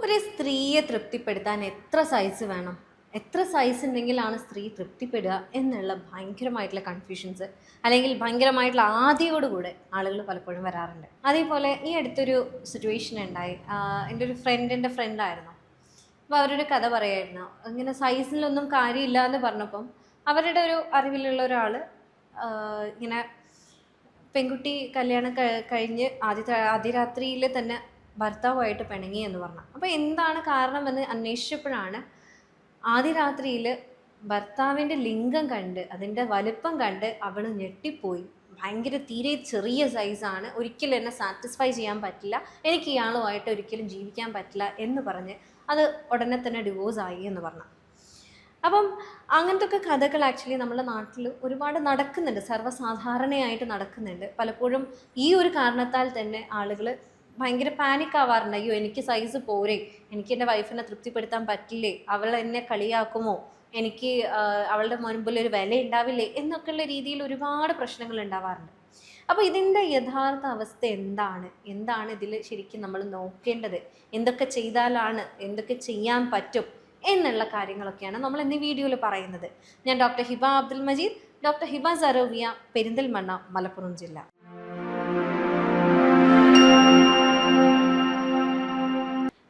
ഒരു സ്ത്രീയെ തൃപ്തിപ്പെടുത്താൻ എത്ര സൈസ് വേണം, എത്ര സൈസ് ഉണ്ടെങ്കിലാണ് സ്ത്രീ തൃപ്തിപ്പെടുക എന്നുള്ള ഭയങ്കരമായിട്ടുള്ള കൺഫ്യൂഷൻസ് അല്ലെങ്കിൽ ഭയങ്കരമായിട്ടുള്ള ആദിയോടുകൂടെ ആളുകൾ പലപ്പോഴും വരാറുണ്ട്. അതേപോലെ ഈ അടുത്തൊരു സിറ്റുവേഷൻ ഉണ്ടായി. എൻ്റെ ഒരു ഫ്രണ്ടിൻ്റെ ഫ്രണ്ടായിരുന്നു. അപ്പോൾ അവരൊരു കഥ പറയായിരുന്നു. ഇങ്ങനെ സൈസിലൊന്നും കാര്യമില്ല എന്ന് പറഞ്ഞപ്പം അവരുടെ ഒരു അറിവിലുള്ള ഒരാൾ ഇങ്ങനെ പെൺകുട്ടി കല്യാണം കഴിഞ്ഞ് ആദ്യ രാത്രിയിൽ തന്നെ ഭർത്താവുമായിട്ട് പിണങ്ങി എന്ന് പറഞ്ഞു. അപ്പോൾ എന്താണ് കാരണമെന്ന് അന്വേഷിച്ചപ്പോഴാണ് ആദ്യ രാത്രിയിൽ ഭർത്താവിൻ്റെ ലിംഗം കണ്ട് അതിൻ്റെ വലുപ്പം കണ്ട് അവൾ ഞെട്ടിപ്പോയി. ഭയങ്കര തീരെ ചെറിയ സൈസാണ്, ഒരിക്കലും എന്നെ സാറ്റിസ്ഫൈ ചെയ്യാൻ പറ്റില്ല, എനിക്ക് ഇയാളുമായിട്ട് ഒരിക്കലും ജീവിക്കാൻ പറ്റില്ല എന്ന് പറഞ്ഞ് അത് ഉടനെ തന്നെ ഡിവോഴ്സായി എന്ന് പറഞ്ഞു. അപ്പം അങ്ങനത്തെ ഒക്കെ കഥകൾ ആക്ച്വലി നമ്മുടെ നാട്ടിൽ ഒരുപാട് നടക്കുന്നുണ്ട്, സർവ്വസാധാരണയായിട്ട് നടക്കുന്നുണ്ട്. പലപ്പോഴും ഈ ഒരു കാരണത്താൽ തന്നെ ആളുകൾ ഭയങ്കര പാനിക് ആവാറുണ്ട്. അയ്യോ എനിക്ക് സൈസ് പോരെ, എനിക്ക് എൻ്റെ വൈഫിനെ തൃപ്തിപ്പെടുത്താൻ പറ്റില്ലേ, അവൾ എന്നെ കളിയാക്കുമോ, എനിക്ക് അവളുടെ മുൻപിൽ ഒരു വില ഉണ്ടാവില്ലേ എന്നൊക്കെയുള്ള രീതിയിൽ ഒരുപാട് പ്രശ്നങ്ങൾ ഉണ്ടാവാറുണ്ട്. അപ്പോൾ ഇതിൻ്റെ യഥാർത്ഥ അവസ്ഥ എന്താണ് ഇതിൽ ശരിക്കും നമ്മൾ നോക്കേണ്ടത്, എന്തൊക്കെ ചെയ്താലാണ്, എന്തൊക്കെ ചെയ്യാൻ പറ്റും എന്നുള്ള കാര്യങ്ങളൊക്കെയാണ് നമ്മൾ ഇന്ന് വീഡിയോയിൽ പറയുന്നത്. ഞാൻ ഡോക്ടർ ഹിബ അബ്ദുൽ മജീദ്, ഡോക്ടർ ഹിബ സറോവിയ, പെരിന്തൽമണ്ണ, മലപ്പുറം ജില്ല.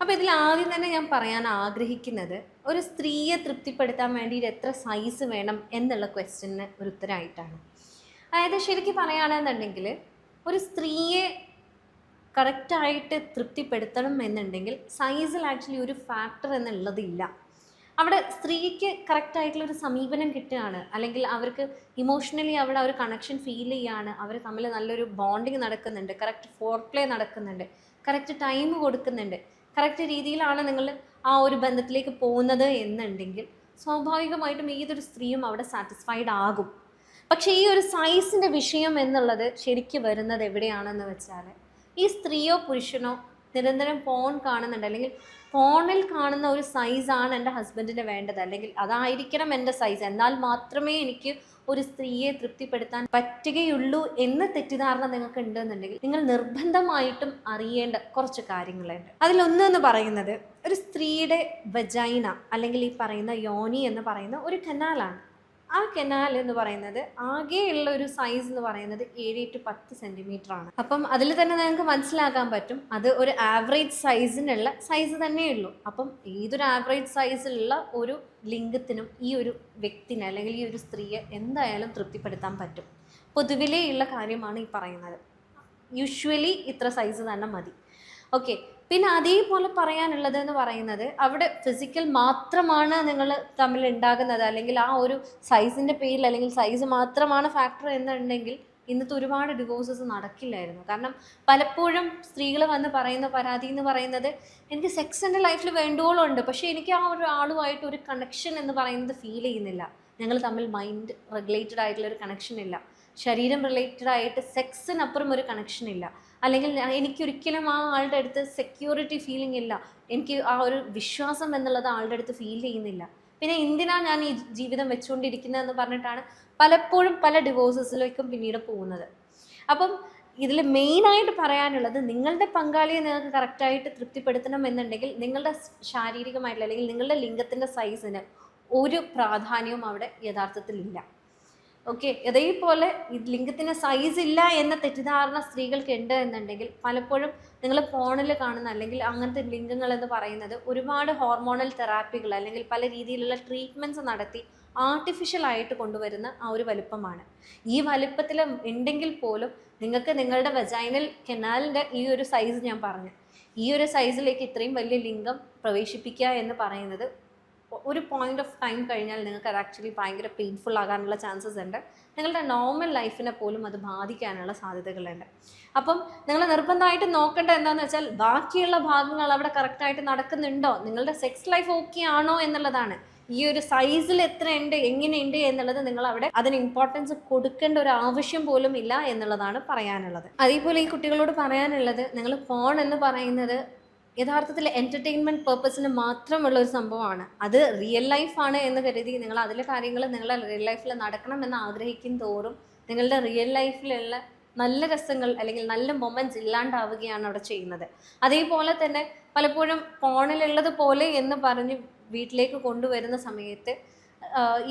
അപ്പോൾ ഇതിൽ ആദ്യം തന്നെ ഞാൻ പറയാൻ ആഗ്രഹിക്കുന്നത് ഒരു സ്ത്രീയെ തൃപ്തിപ്പെടുത്താൻ വേണ്ടിയിട്ട് എത്ര സൈസ് വേണം എന്നുള്ള ക്വസ്റ്റ്യന് ഒരു ഉത്തരമായിട്ടാണ്. അതായത് ശരിക്കും പറയുകയാണെന്നുണ്ടെങ്കിൽ ഒരു സ്ത്രീയെ കറക്റ്റായിട്ട് തൃപ്തിപ്പെടുത്തണം എന്നുണ്ടെങ്കിൽ സൈസിൽ ആക്ച്വലി ഒരു ഫാക്ടർ എന്നുള്ളതില്ല. അവിടെ സ്ത്രീക്ക് കറക്റ്റായിട്ടുള്ളൊരു സമീപനം കിട്ടുകയാണ്, അല്ലെങ്കിൽ അവർക്ക് ഇമോഷണലി അവിടെ ഒരു കണക്ഷൻ ഫീൽ ചെയ്യുകയാണ്, അവർ തമ്മിൽ നല്ലൊരു ബോണ്ടിങ് നടക്കുന്നുണ്ട്, കറക്റ്റ് ഫോർ പ്ലേ നടക്കുന്നുണ്ട്, കറക്റ്റ് ടൈം കൊടുക്കുന്നുണ്ട്, കറക്റ്റ് രീതിയിലാണ് നിങ്ങൾ ആ ഒരു ബന്ധത്തിലേക്ക് പോകുന്നത് എന്നുണ്ടെങ്കിൽ സ്വാഭാവികമായിട്ടും ഏതൊരു സ്ത്രീയും അവിടെ സാറ്റിസ്ഫൈഡ് ആകും. പക്ഷേ ഈ ഒരു സൈസിൻ്റെ വിഷയം എന്നുള്ളത് ശരിക്കും വരുന്നത് എവിടെയാണെന്ന് വെച്ചാൽ, ഈ സ്ത്രീയോ പുരുഷനോ നിരന്തരം ഫോൺ കാണുന്നുണ്ട്, അല്ലെങ്കിൽ ഫോണിൽ കാണുന്ന ഒരു സൈസാണ് എൻ്റെ ഹസ്ബൻഡിന് വേണ്ടത്, അല്ലെങ്കിൽ അതായിരിക്കണം എൻ്റെ സൈസ്, എന്നാൽ മാത്രമേ എനിക്ക് ഒരു സ്ത്രീയെ തൃപ്തിപ്പെടുത്താൻ പറ്റുകയുള്ളൂ എന്ന തെറ്റിദ്ധാരണ നിങ്ങൾക്ക് ഉണ്ടെന്നുണ്ടെങ്കിൽ നിങ്ങൾ നിർബന്ധമായിട്ടും അറിയേണ്ട കുറച്ച് കാര്യങ്ങളുണ്ട്. അതിലൊന്നെന്ന് പറയുന്നത് ഒരു സ്ത്രീയുടെ വജൈന അല്ലെങ്കിൽ ഈ പറയുന്ന യോനി എന്ന് പറയുന്ന ഒരു കനാലാണ്. ആ കനാൽ എന്ന് പറയുന്നത് ആകെയുള്ള ഒരു സൈസ് എന്ന് പറയുന്നത് 7 to 10 സെൻറ്റിമീറ്റർ ആണ്. അപ്പം അതിൽ തന്നെ നിങ്ങൾക്ക് മനസ്സിലാക്കാൻ പറ്റും അത് ഒരു ആവറേജ് സൈസിനുള്ള സൈസ് തന്നെയുള്ളൂ. അപ്പം ഏതൊരു ആവറേജ് സൈസിലുള്ള ഒരു ലിംഗത്തിനും ഈ ഒരു വ്യക്തിനെ അല്ലെങ്കിൽ ഈ ഒരു സ്ത്രീയെ എന്തായാലും തൃപ്തിപ്പെടുത്താൻ പറ്റും. പൊതുവിലേ ഉള്ള കാര്യമാണ് ഈ പറയുന്നത്. യൂഷ്വലി ഇത്ര സൈസ് തന്നെ മതി. ഓക്കെ, പിന്നെ അതേപോലെ പറയാനുള്ളത് എന്ന് പറയുന്നത് അവിടെ ഫിസിക്കൽ മാത്രമാണ് നിങ്ങൾ തമ്മിൽ ഉണ്ടാകുന്നത്, അല്ലെങ്കിൽ ആ ഒരു സൈസിൻ്റെ പേരിൽ അല്ലെങ്കിൽ സൈസ് മാത്രമാണ് ഫാക്ടർ എന്നുണ്ടെങ്കിൽ ഇന്നത്തെ ഒരുപാട് ഡിവോഴ്സസ് നടക്കില്ലായിരുന്നു. കാരണം പലപ്പോഴും സ്ത്രീകൾ വന്ന് പറയുന്ന പരാതി എന്ന് പറയുന്നത് എനിക്ക് സെക്സ് എൻ്റെ ലൈഫിൽ വേണ്ടോളുണ്ട്, പക്ഷേ എനിക്ക് ആ ഒരു ആളുമായിട്ട് ഒരു കണക്ഷൻ എന്ന് പറയുന്നത് ഫീൽ ചെയ്യുന്നില്ല, ഞങ്ങൾ തമ്മിൽ മൈൻഡ് റെഗുലേറ്റഡ് ആയിട്ടുള്ളൊരു കണക്ഷൻ ഇല്ല, ശരീരം റിലേറ്റഡ് ആയിട്ട് സെക്സിനപ്പുറം ഒരു കണക്ഷൻ ഇല്ല, അല്ലെങ്കിൽ എനിക്കൊരിക്കലും ആ ആളുടെ അടുത്ത് സെക്യൂരിറ്റി ഫീലിംഗ് ഇല്ല, എനിക്ക് ആ ഒരു വിശ്വാസം എന്നുള്ളത് ആളുടെ അടുത്ത് ഫീൽ ചെയ്യുന്നില്ല, പിന്നെ എന്തിനാ ഞാൻ ഈ ജീവിതം വെച്ചുകൊണ്ടിരിക്കുന്നതെന്ന് പറഞ്ഞിട്ടാണ് പലപ്പോഴും പല ഡിവോഴ്സസിലേക്കും പിന്നീട് പോകുന്നത്. അപ്പം ഇതിൽ മെയിനായിട്ട് പറയാനുള്ളത് നിങ്ങളുടെ പങ്കാളിയെ നിങ്ങൾക്ക് കറക്റ്റായിട്ട് തൃപ്തിപ്പെടുത്തണം എന്നുണ്ടെങ്കിൽ നിങ്ങളുടെ ശാരീരികമായിട്ടുള്ള അല്ലെങ്കിൽ നിങ്ങളുടെ ലിംഗത്തിൻ്റെ സൈസിന് ഒരു പ്രാധാന്യവും അവിടെ യഥാർത്ഥത്തിലില്ല. ഓക്കെ, അതേപോലെ ലിംഗത്തിന് സൈസ് ഇല്ല എന്ന തെറ്റിദ്ധാരണ സ്ത്രീകൾക്ക് ഉണ്ട് എന്നുണ്ടെങ്കിൽ പലപ്പോഴും നിങ്ങൾ ഫോണിൽ കാണുന്ന അല്ലെങ്കിൽ അങ്ങനത്തെ ലിംഗങ്ങൾ എന്ന് പറയുന്നത് ഒരുപാട് ഹോർമോണൽ തെറാപ്പികൾ അല്ലെങ്കിൽ പല രീതിയിലുള്ള ട്രീറ്റ്മെൻറ്റ്സ് നടത്തി ആർട്ടിഫിഷ്യലായിട്ട് കൊണ്ടുവരുന്ന ആ ഒരു വലുപ്പമാണ്. ഈ വലുപ്പത്തിൽ ഉണ്ടെങ്കിൽ പോലും നിങ്ങൾക്ക് നിങ്ങളുടെ വജൈനൽ കനാലിൻ്റെ ഈ ഒരു സൈസ് ഞാൻ പറഞ്ഞു, ഈ ഒരു സൈസിലേക്ക് ഇത്രയും വലിയ ലിംഗം പ്രവേശിപ്പിക്കുക എന്ന് പറയുന്നത് ഒരു പോയിന്റ് ഓഫ് ടൈം കഴിഞ്ഞാൽ നിങ്ങൾക്ക് അത് ആക്ച്വലി ഭയങ്കര പെയിൻഫുൾ ആകാനുള്ള ചാൻസസ് ഉണ്ട്. നിങ്ങളുടെ നോർമൽ ലൈഫിനെ പോലും അത് ബാധിക്കാനുള്ള സാധ്യതകളുണ്ട്. അപ്പം നിങ്ങൾ നിർബന്ധമായിട്ട് നോക്കേണ്ട എന്താണെന്ന് വെച്ചാൽ ബാക്കിയുള്ള ഭാഗങ്ങൾ അവിടെ കറക്റ്റായിട്ട് നടക്കുന്നുണ്ടോ, നിങ്ങളുടെ സെക്സ് ലൈഫ് ഓക്കെ ആണോ എന്നുള്ളതാണ്. ഈ ഒരു സൈസിൽ എത്ര ഉണ്ട്, എങ്ങനെയുണ്ട് എന്നുള്ളത് നിങ്ങൾ അവിടെ അതിന് ഇമ്പോർട്ടൻസ് കൊടുക്കേണ്ട ഒരു ആവശ്യം പോലും ഇല്ല എന്നുള്ളതാണ് പറയാനുള്ളത്. അതേപോലെ ഈ കുട്ടികളോട് പറയാനുള്ളത്, നിങ്ങൾ ഫോൺ എന്ന് പറയുന്നത് യഥാർത്ഥത്തിൽ എൻ്റർടൈൻമെൻറ്റ് പേർപ്പസിന് മാത്രമുള്ള ഒരു സംഭവമാണ്. അത് റിയൽ ലൈഫാണ് എന്ന് കരുതി നിങ്ങൾ അതിലെ കാര്യങ്ങൾ നിങ്ങളുടെ റിയൽ ലൈഫിൽ നടക്കണം എന്ന് ആഗ്രഹിക്കും തോറും നിങ്ങളുടെ റിയൽ ലൈഫിലുള്ള നല്ല രസങ്ങൾ അല്ലെങ്കിൽ നല്ല മൊമെന്റ്സ് ഇല്ലാണ്ടാവുകയാണ് അവിടെ ചെയ്യുന്നത്. അതേപോലെ തന്നെ പലപ്പോഴും ഫോണിലുള്ളത് പോലെ എന്ന് പറഞ്ഞ് വീട്ടിലേക്ക് കൊണ്ടുവരുന്ന സമയത്ത്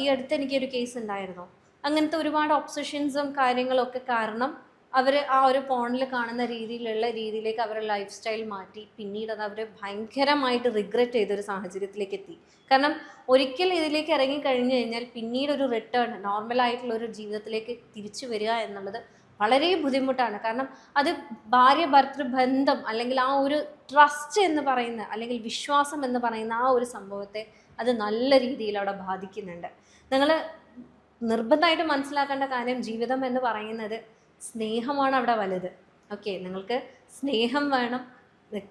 ഈ അടുത്ത് എനിക്കൊരു കേസ് ഉണ്ടായിരുന്നു. അങ്ങനത്തെ ഒരുപാട് ഒബ്സഷൻസും കാര്യങ്ങളൊക്കെ കാരണം അവർ ആ ഒരു ഫോണിൽ കാണുന്ന രീതിയിലേക്ക് അവരുടെ ലൈഫ് സ്റ്റൈൽ മാറ്റി പിന്നീട് അത് അവർ ഭയങ്കരമായിട്ട് റിഗ്രറ്റ് ചെയ്തൊരു സാഹചര്യത്തിലേക്ക് എത്തി. കാരണം ഒരിക്കൽ ഇതിലേക്ക് ഇറങ്ങി കഴിഞ്ഞു കഴിഞ്ഞാൽ പിന്നീട് ഒരു റിട്ടേൺ നോർമലായിട്ടുള്ള ഒരു ജീവിതത്തിലേക്ക് തിരിച്ചു വരിക എന്നുള്ളത് വളരെ ബുദ്ധിമുട്ടാണ്. കാരണം അത് ഭാര്യ ഭർത്തൃ ബന്ധം അല്ലെങ്കിൽ ആ ഒരു ട്രസ്റ്റ് എന്ന് പറയുന്ന അല്ലെങ്കിൽ വിശ്വാസം എന്ന് പറയുന്ന ആ ഒരു സംഭവത്തെ അത് നല്ല രീതിയിൽ അവിടെ ബാധിക്കുന്നുണ്ട്. നിങ്ങൾ നിർബന്ധമായിട്ട് മനസ്സിലാക്കേണ്ട കാര്യം, ജീവിതം എന്ന് പറയുന്നത് സ്നേഹമാണ് അവിടെ വലുത്. ഓക്കെ, നിങ്ങൾക്ക് സ്നേഹം വേണം,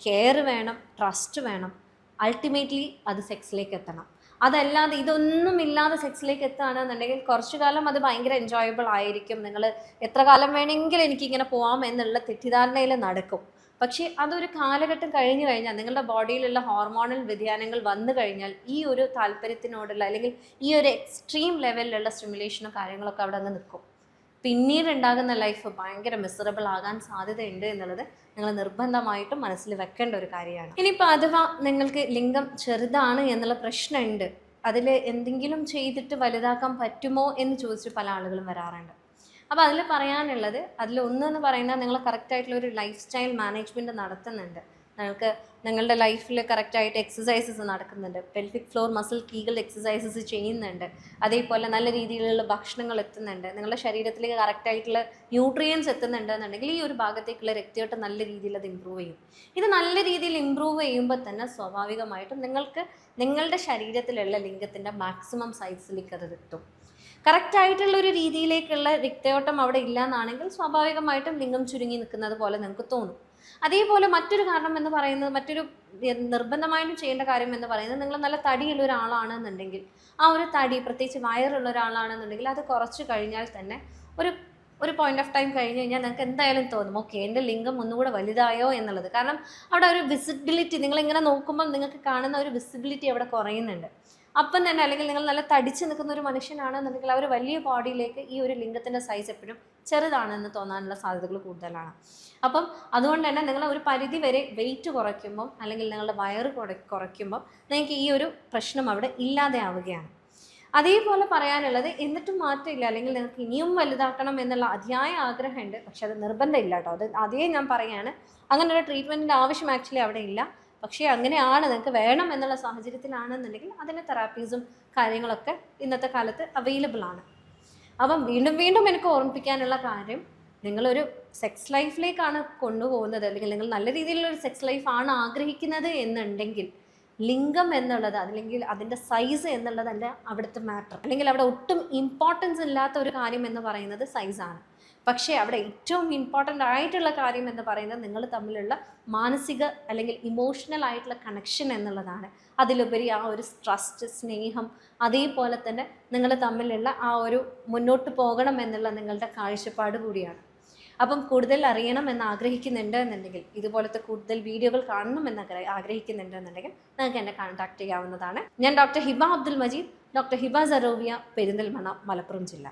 കെയർ വേണം, ട്രസ്റ്റ് വേണം. അൾട്ടിമേറ്റ്ലി അത് സെക്സിലേക്ക് എത്തണം. അതല്ലാതെ ഇതൊന്നും ഇല്ലാതെ സെക്സിലേക്ക് എത്തുകയാണെന്നുണ്ടെങ്കിൽ കുറച്ചു കാലം അത് ഭയങ്കര എൻജോയബിൾ ആയിരിക്കും. നിങ്ങൾ എത്ര കാലം വേണമെങ്കിലും എനിക്കിങ്ങനെ പോവാം എന്നുള്ള തെറ്റിദ്ധാരണയിൽ നടക്കും. പക്ഷേ അതൊരു കാലഘട്ടം കഴിഞ്ഞു കഴിഞ്ഞാൽ നിങ്ങളുടെ ബോഡിയിലുള്ള ഹോർമോണൽ വ്യതിയാനങ്ങൾ വന്നു കഴിഞ്ഞാൽ ഈ ഒരു താല്പര്യത്തിനോടുള്ള അല്ലെങ്കിൽ ഈ ഒരു എക്സ്ട്രീം ലെവലിലുള്ള സ്റ്റിമുലേഷനും കാര്യങ്ങളൊക്കെ അവിടെ അങ്ങ് നിൽക്കും. പിന്നീട് ഉണ്ടാകുന്ന ലൈഫ് ഭയങ്കര മിസറബിൾ ആകാൻ സാധ്യതയുണ്ട് എന്നുള്ളത് നിങ്ങൾ നിർബന്ധമായിട്ടും മനസ്സിൽ വെക്കേണ്ട ഒരു കാര്യമാണ്. ഇനിയിപ്പോൾ അഥവാ നിങ്ങൾക്ക് ലിംഗം ചെറുതാണ് എന്നുള്ള പ്രശ്നമുണ്ട്, അതിൽ എന്തെങ്കിലും ചെയ്തിട്ട് വലുതാക്കാൻ പറ്റുമോ എന്ന് ചോദിച്ചിട്ട് പല ആളുകളും വരാറുണ്ട്. അപ്പോൾ അതിൽ പറയാനുള്ളത്, അതിലൊന്നെന്ന് പറയുന്നത് നിങ്ങൾ കറക്റ്റായിട്ടുള്ള ഒരു ലൈഫ് സ്റ്റൈൽ മാനേജ്മെൻറ്റ് നടത്തുന്നുണ്ട്. നിങ്ങൾക്ക് നിങ്ങളുടെ ലൈഫിൽ കറക്റ്റായിട്ട് എക്സസൈസസ് നടക്കുന്നുണ്ട്, പെൽവിക് ഫ്ലോർ മസിൽ കീഗിൾ എക്സസൈസസ് ചെയ്യുന്നുണ്ട്, അതേപോലെ നല്ല രീതിയിലുള്ള ഭക്ഷണങ്ങൾ എത്തുന്നുണ്ട്, നിങ്ങളുടെ ശരീരത്തിലേക്ക് കറക്റ്റായിട്ടുള്ള ന്യൂട്രിയൻസ് എത്തുന്നുണ്ട് എന്നുണ്ടെങ്കിൽ ഈ ഒരു ഭാഗത്തേക്കുള്ള രക്തയോട്ടം നല്ല രീതിയിൽ അത് ഇമ്പ്രൂവ് ചെയ്യും. ഇത് നല്ല രീതിയിൽ ഇമ്പ്രൂവ് ചെയ്യുമ്പോൾ തന്നെ സ്വാഭാവികമായിട്ടും നിങ്ങൾക്ക് നിങ്ങളുടെ ശരീരത്തിലുള്ള ലിംഗത്തിൻ്റെ മാക്സിമം സൈസിലേക്ക് അത് എത്തും. കറക്റ്റായിട്ടുള്ളൊരു രീതിയിലേക്കുള്ള രക്തയോട്ടം അവിടെ ഇല്ല എന്നാണെങ്കിൽ സ്വാഭാവികമായിട്ടും ലിംഗം ചുരുങ്ങി നിൽക്കുന്നത് പോലെ നിങ്ങൾക്ക് തോന്നും. അതേപോലെ മറ്റൊരു കാരണം എന്ന് പറയുന്നത്, മറ്റൊരു നിർബന്ധമായിട്ടും ചെയ്യേണ്ട കാര്യം എന്ന് പറയുന്നത്, നിങ്ങൾ നല്ല തടിയുള്ള ഒരാളാണെന്നുണ്ടെങ്കിൽ ആ ഒരു തടി, പ്രത്യേകിച്ച് വയറുള്ള ഒരാളാണെന്നുണ്ടെങ്കിൽ അത് കുറച്ച് കഴിഞ്ഞാൽ തന്നെ ഒരു പോയിന്റ് ഓഫ് ടൈം കഴിഞ്ഞ് കഴിഞ്ഞാൽ നിങ്ങൾക്ക് എന്തായാലും തോന്നും ഓക്കെ എൻ്റെ ലിംഗം ഒന്നുകൂടെ വലുതായോ എന്നുള്ളത്. കാരണം അവിടെ ഒരു വിസിബിലിറ്റി, നിങ്ങളിങ്ങനെ നോക്കുമ്പം നിങ്ങൾക്ക് കാണുന്ന ഒരു വിസിബിലിറ്റി അവിടെ കുറയുന്നുണ്ട്. അപ്പം തന്നെ, അല്ലെങ്കിൽ നിങ്ങൾ നല്ല തടിച്ച് നിൽക്കുന്ന ഒരു മനുഷ്യനാണെന്നുണ്ടെങ്കിൽ ആ ഒരു വലിയ ബോഡിയിലേക്ക് ഈ ഒരു ലിംഗത്തിൻ്റെ സൈസ് എപ്പോഴും ചെറുതാണെന്ന് തോന്നാനുള്ള സാധ്യതകൾ കൂടുതലാണ്. അപ്പം അതുകൊണ്ട് തന്നെ നിങ്ങൾ ഒരു പരിധി വരെ വെയിറ്റ് കുറയ്ക്കുമ്പം അല്ലെങ്കിൽ നിങ്ങളുടെ വയറ് കുറയ്ക്കുമ്പം നിങ്ങൾക്ക് ഈ ഒരു പ്രശ്നം അവിടെ ഇല്ലാതെ ആവുകയാണ്. അതേപോലെ പറയാനുള്ളത്, എന്നിട്ടും മാറ്റമില്ല അല്ലെങ്കിൽ നിങ്ങൾക്ക് ഇനിയും വലുതാക്കണം എന്നുള്ള അതിയായ ആഗ്രഹമുണ്ട്, പക്ഷെ അത് നിർബന്ധമില്ല കേട്ടോ. അത് അതേ ഞാൻ പറയുകയാണ്, അങ്ങനെ ഒരു ട്രീറ്റ്മെൻറ്റിൻ്റെ ആവശ്യം ആക്ച്വലി അവിടെ ഇല്ല. പക്ഷേ അങ്ങനെയാണ്, നിങ്ങൾക്ക് വേണം എന്നുള്ള സാഹചര്യത്തിലാണെന്നുണ്ടെങ്കിൽ അതിന് തെറാപ്പീസും കാര്യങ്ങളൊക്കെ ഇന്നത്തെ കാലത്ത് അവൈലബിൾ ആണ്. അപ്പം വീണ്ടും എനിക്ക് ഓർമ്മിപ്പിക്കാനുള്ള കാര്യം, നിങ്ങളൊരു സെക്സ് ലൈഫിലേക്കാണ് കൊണ്ടുപോകുന്നത് അല്ലെങ്കിൽ നിങ്ങൾ നല്ല രീതിയിലുള്ളൊരു സെക്സ് ലൈഫാണ് ആഗ്രഹിക്കുന്നത് എന്നുണ്ടെങ്കിൽ ലിംഗം എന്നുള്ളത് അല്ലെങ്കിൽ അതിൻ്റെ സൈസ് എന്നുള്ളതല്ല അവിടുത്തെ മാറ്റർ. അല്ലെങ്കിൽ അവിടെ ഒട്ടും ഇമ്പോർട്ടൻസ് ഇല്ലാത്ത ഒരു കാര്യം എന്ന് പറയുന്നത് സൈസാണ്. പക്ഷേ അവിടെ ഏറ്റവും ഇമ്പോർട്ടൻ്റ് ആയിട്ടുള്ള കാര്യം എന്ന് പറയുന്നത് നിങ്ങൾ തമ്മിലുള്ള മാനസിക അല്ലെങ്കിൽ ഇമോഷണൽ ആയിട്ടുള്ള കണക്ഷൻ എന്നുള്ളതാണ്. അതിലുപരി ആ ഒരു ട്രസ്റ്റ്, സ്നേഹം, അതേപോലെ തന്നെ നിങ്ങൾ തമ്മിലുള്ള ആ ഒരു മുന്നോട്ട് പോകണം എന്നുള്ള നിങ്ങളുടെ കാഴ്ചപ്പാട് കൂടിയാണ്. അപ്പം കൂടുതൽ അറിയണം എന്ന് ആഗ്രഹിക്കുന്നുണ്ട് എന്നുണ്ടെങ്കിൽ, ഇതുപോലത്തെ കൂടുതൽ വീഡിയോകൾ കാണണം എന്ന് ആഗ്രഹിക്കുന്നുണ്ട് എന്നുണ്ടെങ്കിൽ നിങ്ങൾക്ക് എന്നെ കോൺടാക്ട് ചെയ്യാവുന്നതാണ്. ഞാൻ ഡോക്ടർ ഹിബ അബ്ദുൽ മജീദ്, ഡോക്ടർ ഹിബ സറോവിയ, പെരിന്തൽമണ്ണ, മലപ്പുറം ജില്ല.